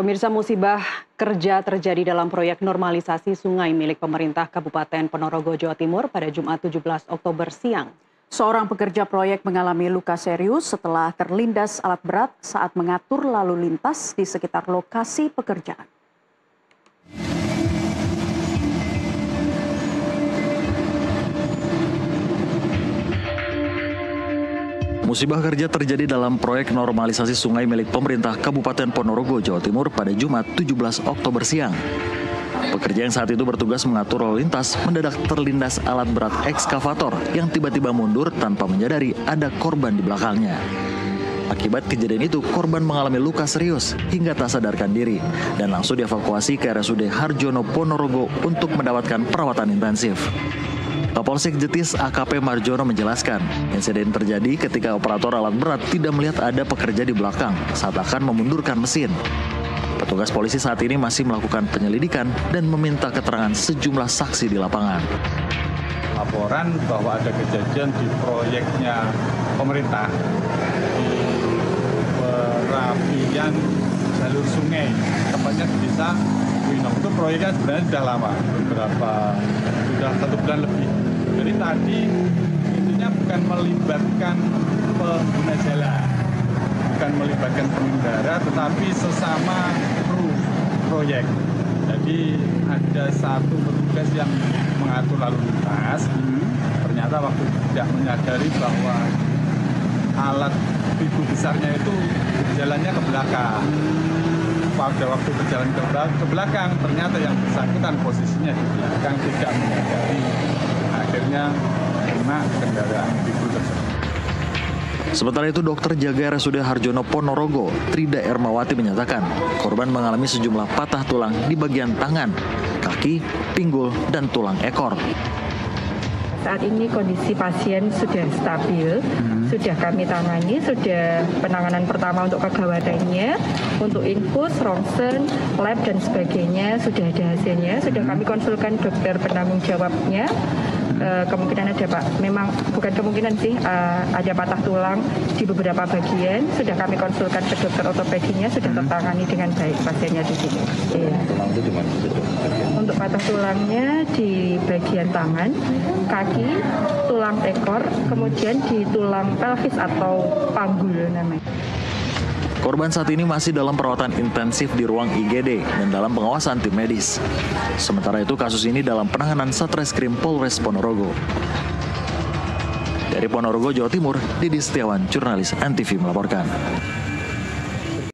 Pemirsa, musibah kerja terjadi dalam proyek normalisasi sungai milik pemerintah Kabupaten Ponorogo, Jawa Timur pada Jumat 17 Oktober siang. Seorang pekerja proyek mengalami luka serius setelah terlindas alat berat saat mengatur lalu lintas di sekitar lokasi pekerjaan. Musibah kerja terjadi dalam proyek normalisasi sungai milik pemerintah Kabupaten Ponorogo, Jawa Timur pada Jumat 17 Oktober siang. Pekerja yang saat itu bertugas mengatur lalu lintas mendadak terlindas alat berat ekskavator yang tiba-tiba mundur tanpa menyadari ada korban di belakangnya. Akibat kejadian itu, korban mengalami luka serius hingga tak sadarkan diri dan langsung dievakuasi ke RSUD Harjono Ponorogo untuk mendapatkan perawatan intensif. Kapolsek Jetis AKP Marjono menjelaskan, insiden terjadi ketika operator alat berat tidak melihat ada pekerja di belakang saat akan memundurkan mesin. Petugas polisi saat ini masih melakukan penyelidikan dan meminta keterangan sejumlah saksi di lapangan. Laporan bahwa ada kejadian di proyeknya pemerintah di perapian jalur sungai, tepatnya di desa Winong. Itu proyeknya sebenarnya sudah lama, sudah 1 bulan lebih. Jadi tadi intinya bukan melibatkan pengguna jalan, bukan melibatkan pengendara, tetapi sesama kru proyek. Jadi ada satu petugas yang mengatur lalu lintas, ternyata waktu tidak menyadari bahwa alat pibu besarnya itu jalannya ke belakang. Pada waktu berjalan ke belakang, ternyata yang bersangkutan posisinya di belakang, tidak menyadari, akhirnya kena kendaraan pibu tersebut. Sementara itu, dokter jaga RSUD Harjono Ponorogo, Trida Ermawati menyatakan korban mengalami sejumlah patah tulang di bagian tangan, kaki, pinggul, dan tulang ekor. Saat ini kondisi pasien sudah stabil, sudah kami tangani, sudah penanganan pertama untuk kegawatannya, untuk infus, rongsen, lab dan sebagainya sudah ada hasilnya, sudah kami konsulkan dokter penanggung jawabnya. Kemungkinan ada Pak, memang bukan kemungkinan sih, ada patah tulang di beberapa bagian, sudah kami konsulkan ke dokter ortopedinya, sudah tertangani dengan baik pasiennya di sini. Iya. Tulang itu di mana? Untuk patah tulangnya di bagian tangan, kaki, tulang ekor, kemudian di tulang pelvis atau panggul namanya. Korban saat ini masih dalam perawatan intensif di ruang IGD dan dalam pengawasan tim medis. Sementara itu, kasus ini dalam penanganan Satreskrim Polres Ponorogo. Dari Ponorogo, Jawa Timur, Didi Setiawan, jurnalis NTV melaporkan.